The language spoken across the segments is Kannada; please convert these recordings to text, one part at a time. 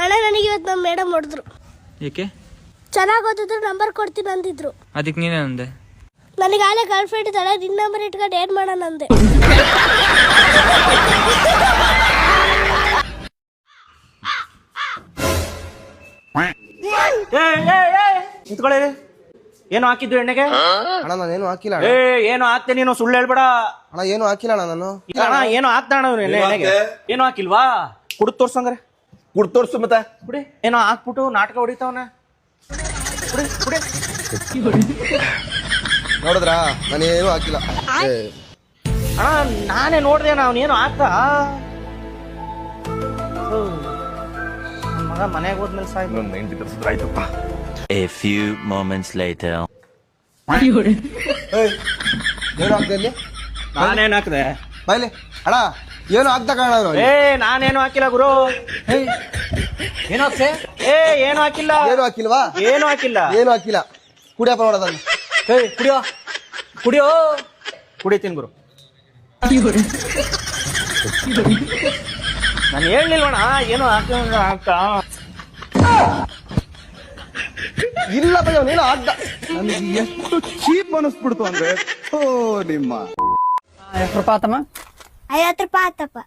ಅಣ್ಣ ನನಗೆ ಇವತ್ತು ನಮ್ಮ ಮೇಡಮ್ ಹೊಡೆದ್ರು. ಏಕೆ? ಚೆನ್ನಾಗಿ ಓದಿದ್ರು ನಂಬರ್ ಕೊಡ್ತೀನಿ ಅಂದಿದ್ರು. ಅದಕ್ಕೆ ನೀನೇ ಅಂದೆ? ನನಗೆ ಆಲೆ ಗರ್ಲ್ ಫ್ರೆಂಡ್ ಇದ್ದಾಳೆ, ನಿನ್ನ ನಂಬರ್ ಇಟ್ಕೊಂಡು ಏನ್ ಮಾಡೋಣ ಅಂದೆ. ನಿಂತ್ಕೊಳ್ಳಿ. ಏನು ಹಾಕಿದ್ದು ಎಣ್ಣೆಗೆ? ಅಣ್ಣ ನಾನೇನು ಹಾಕಿಲ್ಲ. ಏನು ಹಾಕ್ತೆ ನೀನು? ಸುಳ್ಳು ಹೇಳ್ಬೇಡ ಅಣ್ಣ. ಏನು ಹಾಕಿಲ್ಲ ಅಣ್ಣ ನಾನು. ಇಲ್ಲ ಅಣ್ಣ, ಏನು ಹಾಕ್ತಾಣ ಎಣ್ಣೆಗೆ? ಏನು ಹಾಕಿಲ್ವಾ? ಕುಡ್ ತೋರ್ಸಂಗ್ರೆ. ಕುಡ್ ತೋರ್ಸು ಮತ್ತೆ. ಕುಡಿ. ಏನೋ ಹಾಕ್ಬಿಟ್ಟು ನಾಟಕ ಹೊಡಿತಾವನ. ಕುಡಿ ಕುಡಿ. ನೋಡಿದ್ರಾ? ನಾನೇನು ಹಾಕಿಲ್ಲ. ಅಣ್ಣ ನಾನೇ ನೋಡ್ದೆ, ಅವನೇನು ಹಾಕ್ತ. ಮಗ ಮನೆಗೆ ಹೋದ್ಮೇಲೆ ಸಾಯ್ತು. A few moments later. ಏನು ಹಾಕ್ದೆ ಇಲ್ಲಿ? ನಾನೇನು ಹಾಕ್ದೆ? ಬಾಯ್ಲಿ ಅಣ್ಣ. ಏನು ಹಾಕ್ದ ಕಾರಣ? ನಾನೇನು ಹಾಕಿಲ್ಲ ಗುರು. ಏನು ಹಾಕ್ತೆ? ಏನು ಹಾಕಿಲ್ಲ. ಏನು ಹಾಕಿಲ್ವಾ? ಏನು ಹಾಕಿಲ್ಲ. ಏನು ಹಾಕಿಲ್ಲ. ಕುಡಿಯಪ್ಪ ನೋಡೋದನ್ನ. ಕುಡಿಯೋ ಕುಡಿಯೋ. ಕುಡಿತೀನಿ ಗುರು. ನಾನು ಹೇಳಿಲ್ವಣ ಏನು ಹಾಕ. ಇಲ್ಲ ಭಯ, ನೀನು ಹಾಕ್ದ. ನನಗೆ ಎಷ್ಟು ಚೀಪ್ ಅನಿಸ್ಬಿಡ್ತು ಅಂದ್ರೆ. ನಿಮ್ಮ 50 ರೂಪಾಯಿ ಆತಮ್ಮ? 50 ರೂಪಾಯಿ ಆತಪ್ಪ.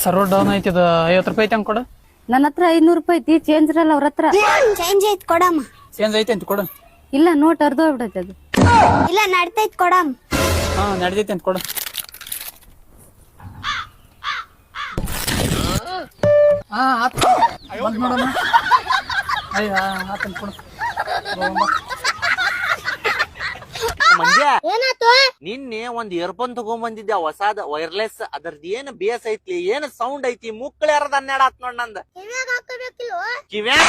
ಸರ್ವ ಡೌನ್ ಐತಿದ. 50 ರೂಪಾಯಿ ಐತಿ ಹಂಗ ಕೊಡ. ನನ್ನ ಹತ್ರ 500 ರೂಪಾಯಿ ಐತಿ. ಚೇಂಜ್ ಇರಲ್ಲ ಅವ್ರ ಹತ್ರ. ಚೇಂಜ್ ಐತ್ ಕೊಡಮ್ಮ. ಚೇಂಜ್ ಐತಿ ಅಂತ ಕೊಡ. ಇಲ್ಲ, ನೋಟ್ ಅರ್ಧ ಹೋಗ್ಬಿಡತ್ತೆ ಅದು. ಇಲ್ಲ ನಡ್ತೈತ್ ಕೊಡಮ್ಮ. ನಡ್ದೈತಿ ಅಂತ ಕೊಡ. ನೋಡಮ್ಮ. ಆತಂತ ಕೊಡ. ಮಂಡ್ಯ, ಏನಾತು? ನಿನ್ನೆ ಒಂದ್ ಇಯರ್ಫೋನ್ ತಗೊಂಡ್ ಬಂದಿದ್ದೆ ಹೊಸಾದ ವೈರ್ಲೆಸ್. ಅದ್ರದ್ ಏನ್ ಬೇಸ್ ಐತಿ, ಏನ್ ಸೌಂಡ್ ಐತಿ, ಮುಕ್ಕಳ ಯಾರದ 12 ಆತ್ ನೋಡ್ ನಂದ. ಕಿವ್ಯಾಗ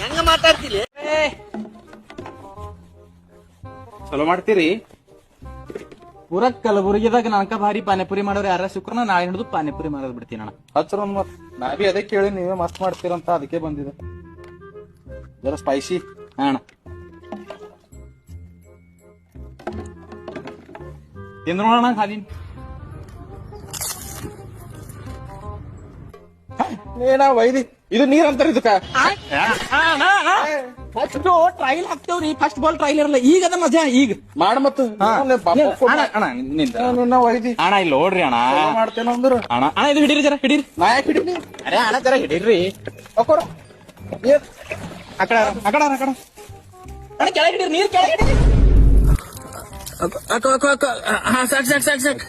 ಹೆಂಗ ಮಾತಾಡ್ತಿಲಿ? ಚಲೋ ಮಾಡ್ತೀರಿ? ಪೂರ ಕಲಬುರ್ಗಿದಾಗ ನನಕ ಭಾರಿ ಪಾನಿಪುರಿ ಮಾಡೋರು ಯಾರ ಸಿಕ್ಕ್ರು ನಾಳೆ ಹಿಡಿದು ಪಾನಿಪುರಿ ಮಾಡೋದ್ ಬಿಡ್ತೀನಿ ಅಣ್ಣ. ಹಚ್ರ ಮತ್ ನಾ ಬಿ ಅದೇ ಕೇಳಿ ನೀವೇ ಮಸ್ತ್ ಮಾಡ್ತೀರಂತ ಅದಕ್ಕೆ ಬಂದಿದೆ. ಜರ ಸ್ಪೈಸಿ ಅಣ್ಣ ತಿಂದ್ ನೋಡೋಣ ಖಾಲಿ. ಏನ ವೈದಿ ಇದು ನೀರ್ ಅಂತಾರ ಇದಕ್ಕ? ಫಸ್ಟ್ ಟ್ರೈಲ್ ಹಾಕ್ತೇವ್ರಿ. ಫಸ್ಟ್ ಬಾಲ್ ಟ್ರೈಲ್ ಇರಲ್ಲ. ಈಗ ಅದ ಮಜಾ. ಈಗ ಮಾಡ ಮತ್ತ ವೈದಿ ಅಣ್ಣ ಇಲ್ಲಿ ನೋಡ್ರಿ ಅಣ್ಣ ಮಾಡ್ತೇನ ಅಂದ್ರ. ಅಣ್ಣ ಅಣ್ಣ ಇದು ಹಿಡೀರಿ, ಜರ ಹಿಡೀರಿ. ನಾ ಯಾಕೆ ಹಿಡಿನಿ? ಅರೆ ಅಣ್ಣ ಜರ ಹಿಡೀರಿ. ಅಕ್ಕೋರ ಅಕಡ ಅಕಡ ಅಕಡ ಅಣ್ಣ ಕೆಳಗೆ ಹಿಡೀರಿ. ನೀರ್ ಕೆಳಗೆ ಹಿಡೀರಿ. ಅಕ್ಕ ಅಕ್ಕ ಅಕ್ಕ. ಸಾಕ್ ಸಾಕ್ ಸಾಕ್ ಸಾಕ್.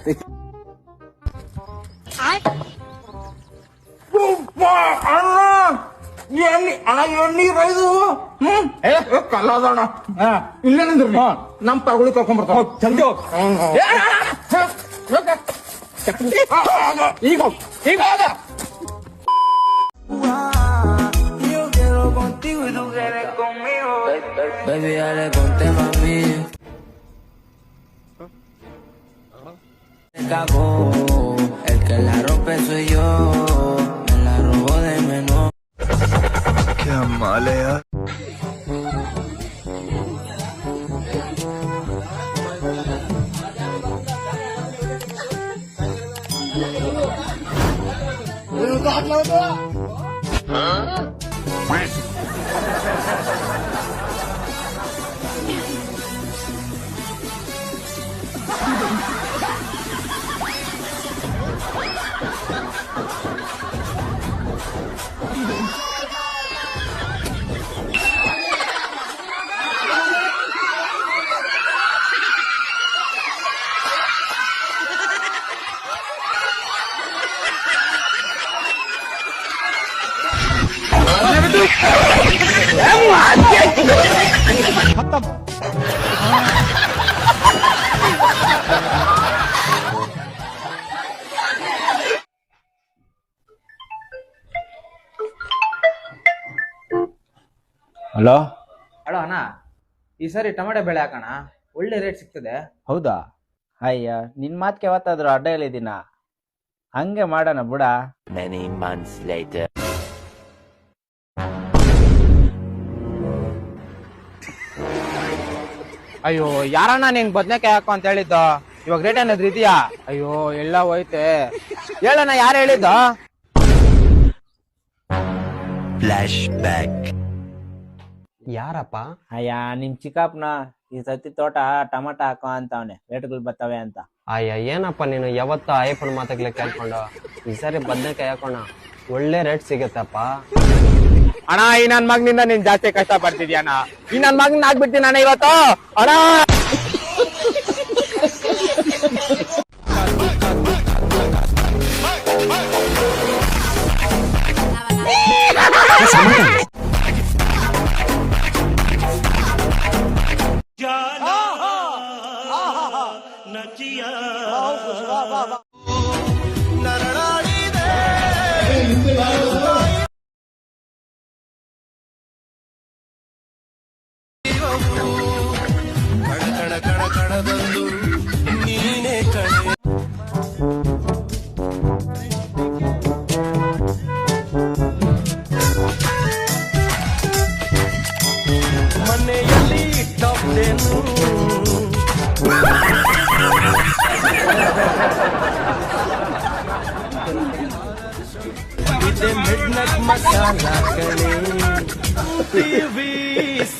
ಕಲ್ಲದಣ್ಣ ಇಲ್ಲೇ ನಿಂದ್ರಿ. ನಮ್ ತಗೊಳ್ಳಿ ಕರ್ಕೊಂಡ್ ಬರ್ತಾವ. ಜಲ್ದಿ ಹೋಗ್. ಈಗ ಹೋಗ್. ಈಗ ಹೋಗ. Baby, dale, ponte mami. Se cagó, el que la rompe soy yo. Me la robó de menor. क्या माल है यार. ಹಲೋ ಹಲೋ ಅಣ್ಣ, ಈ ಸರಿ ಟೊಮೆಟೊ ಬೆಳೆ ಹಾಕೋಣ, ಒಳ್ಳೆ ರೇಟ್ ಸಿಗ್ತದೆ. ಹೌದಾ? ಅಯ್ಯ, ನಿನ್ ಮಾತ್ಗೆ ಯಾವತ್ತಾದ್ರೂ ಅಡ್ಡ ಹೇಳಿದಿನ? ಹಂಗೆ ಮಾಡೋಣ ಬಿಡ. Many months later. ಅಯ್ಯೋ ಯಾರಣ್ಣ ನೀನ್ ಬದ್ನೆಕಾಯಿ ಹಾಕೋ ಅಂತ ಹೇಳಿದ್ದು? ಇವಾಗ ರೇಟ್ ಏನಾದ್ರು ಇದೆಯಾ? ಅಯ್ಯೋ ಎಲ್ಲ ಹೋಯ್ತೆ. ಹೇಳಣ್ಣ ಯಾರು ಹೇಳಿದ್ದು? Flashback. ಯಾರಪ್ಪ? ಅಯ್ಯ ನಿಮ್ ಚಿಕ್ಕಪ್ಪನ ಈ ಸತಿ ತೋಟ ಟಮಾಟ ಹಾಕೋ ಅಂತವನೆ, ರೇಟ್ಗಳು ಬರ್ತವೆ ಅಂತ. ಅಯ್ಯ ಏನಪ್ಪ ನೀನು ಯಾವತ್ತು ಐಫೋನ್ ಮಾತಾಗ್ಲಿ ಕೇಳ್ಕೊಂಡು ಈ ಸರಿ ಬದ್ನೆಕಾಯಿ ಹಾಕೋಣ, ಒಳ್ಳೆ ರೇಟ್ ಸಿಗತ್ತಪ್ಪ. ಅಣ್ಣ ಈ ನನ್ ಮಗನಿಂದ ನೀನ್ ಜಾಸ್ತಿ ಕಷ್ಟ ಪಡ್ತಿದ್ಯಾನ. ಈ ನನ್ ಮಗನ ಆಗ್ಬಿಡ್ತೀನಿ ಅಣ್ಣ ಇವತ್ತು. ಅಣ್ಣ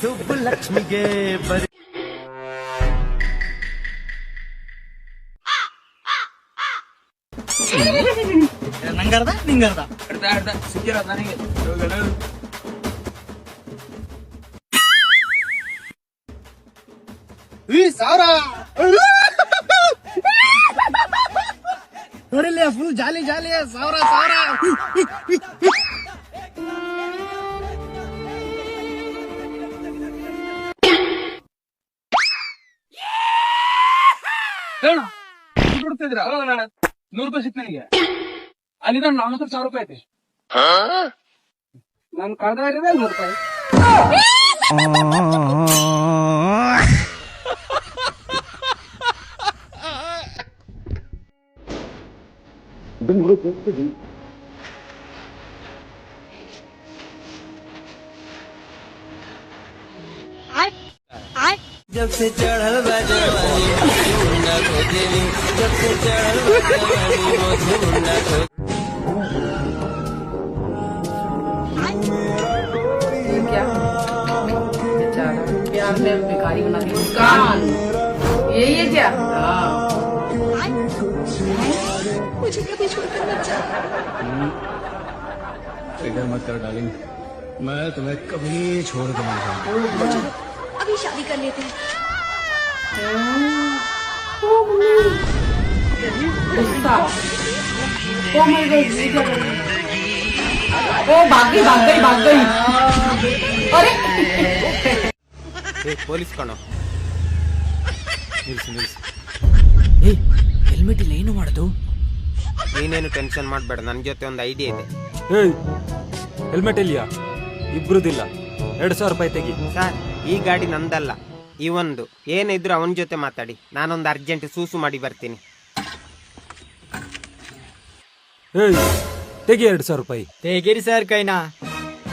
ಸುಬ್ಬಲಕ್ಷ್ಮಿಗೆ ಬರೀ ನಂಗರ್ದ ನಿಂಗರ್ದ ಸಿಕ್ಕಿರೋದು ನನಗೆ. ನೋಡಿಲ್ಲ ಫುಲ್ ಜಾಲಿ ಜಾಲಿ ಸಾವಿರ ಸಾವಿರ. ಕೊಡ್ತಿದ್ರ 100 ರೂಪಾಯಿ ಸಿಕ್ತು ನನಗೆ. ಅಲ್ಲಿಂದ 40,000 ರೂಪಾಯಿ ಐತಿ. ನಾನು ಕಳೆದ ಇರೋದೇ 100 ರೂಪಾಯಿ. जब से चढ़ल बाजवानी मुंडा को देवी, जब से चढ़ल बाजवानी मुंडा को प्यार में भिखारी बना दी मुस्कान, यही है क्या? मुझे कभी छोड़कर मत जा। फिक्र मत कर डार्लिंग, मैं तुम्हें कभी छोड़ कर नहीं जाऊंगा। अभी शादी कर लेते हैं। ओ भाग गई भाग गई भाग गई। अरे ಪೊಲೀಸ್ ಕಣ. ಹೆಲ್ಮೆಟ್ ಇಲ್ಲ ಏನು ಮಾಡೋದು? ನೀನೇನು ಟೆನ್ಷನ್ ಮಾಡ್ಬೇಡ, ನನ್ ಜೊತೆ ಒಂದು ಐಡಿಯಾ ಇದೆ. ಹೆಲ್ಮೆಟ್ ಇಲ್ಲಿಯಾ? ಇಬ್ರುದಿಲ್ಲ. 2,000 ರೂಪಾಯಿ ತೆಗಿ. ಸರ್ ಈ ಗಾಡಿ ನಂದಲ್ಲ, ಇವಂದು. ಏನಿದ್ರು ಅವನ ಜೊತೆ ಮಾತಾಡಿ, ನಾನೊಂದು ಅರ್ಜೆಂಟ್ ಸೂಸು ಮಾಡಿ ಬರ್ತೀನಿ. ತೆಗಿ 2,000 ರೂಪಾಯಿ. ತೆಗೀರಿ ಸರ್ ಕೈನಾ.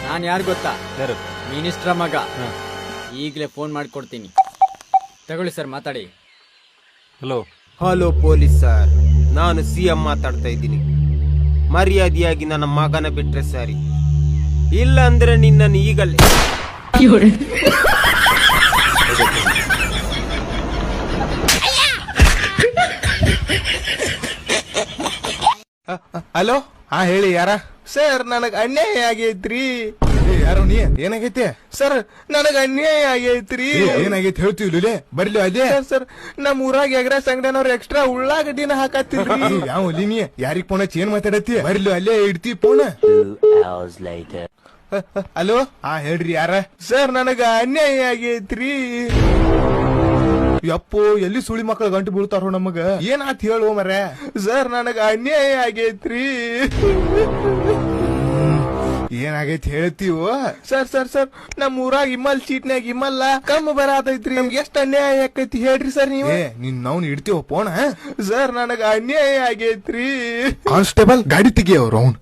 ನಾನು ಯಾರು ಗೊತ್ತಾ? ಯಾರು? ಮಿನಿಸ್ಟ್ರ ಮಗ. ಈಗಲೇ ಫೋನ್ ಮಾಡಿಕೊಡ್ತೀನಿ, ತಗೊಳ್ಳಿ ಸರ್ ಮಾತಾಡಿ. ಹಲೋ ಹಲೋ ಪೊಲೀಸ್ ಸರ್, ನಾನು CM ಮಾತಾಡ್ತಾ ಇದ್ದೀನಿ. ಮರ್ಯಾದೆಯಾಗಿ ನನ್ನ ಮಗನ ಬಿಟ್ರೆ ಸರಿ, ಇಲ್ಲ ಅಂದ್ರೆ ನಿನ್ನನ್ನು ಈಗಲೇ. ಹಲೋ, ಹಾ ಹೇಳಿ ಯಾರ? ಸರ್ ನನಗ್ ಅನ್ಯಾಯ ಆಗೈತ್ರಿ. ಯಾರು ನೀ? ಏನಾಗೈತೆ ಸರ್? ನನಗ್ ಅನ್ಯಾಯ ಆಗೈತ್ರಿ. ಏನಾಗೈತಿ ಹೇಳ್ತೀವಿ ಬರ್ಲಿ ಅದೇ. ಸರ್ ನಮ್ ಊರಾಗ ಎಗ್ರೆಸ್ ಅಂಗಡಿನವ್ರು ಎಕ್ಸ್ಟ್ರಾ ಉಳ್ಳಾಗಡ್ಡಿನ ಹಾಕತ್ತಿದ್ರಿ. ಯಾವ ನೀ ಯಾರಿಗ್ ಫೋನ್ ಹಚ್ಚಿ ಏನ್ ಮಾತಾಡತ್ತಿ? ಬರ್ಲಿ ಅಲ್ಲೇ ಇಡ್ತಿ ಫೋನ್. 2 hours later. ಹಲೋ, ಹಾ ಹೇಳ್ರಿ ಯಾರ? ಸರ್ ನನಗ ಅನ್ಯಾಯ ಆಗೈತ್ರಿ. ಯಪ್ಪೋ, ಎಲ್ಲಿ ಸುಳಿ ಮಕ್ಕಳು ಗಂಟು ಬೀಳ್ತಾರೋ ನಮಗ. ಏನಾತ್ ಹೇಳು ಮರ? ಸರ್ ನನಗ ಅನ್ಯಾಯ ಆಗೈತ್ರಿ. ಏನಾಗೈತಿ ಹೇಳ್ತೀವೋ? ಸರ್ ಸರ್ ಸರ್ ನಮ್ ಊರಾಗ ಇಮ್ಮಲ್ ಚೀಟ್ನ್ಯಾಗ ಇಮ್ಮಲ್ಲ ಕಮ್ಮಿ ಬರತೈತ್ರಿ. ನಮ್ಗೆ ಎಷ್ಟ್ ಅನ್ಯಾಯ ಆಕೈತಿ ಹೇಳ್ರಿ ಸರ್ ನೀವು. ನಿನ್ ನಾವು ಇಡ್ತೀವ ಫೋನ್. ಸರ್ ನನಗ ಅನ್ಯಾಯ ಆಗೈತ್ರಿ. ಕಾನ್ಸ್ಟೇಬಲ್ ಗಾಡಿ ತೆಗಿಯವ್ರು ಅವ್ನು.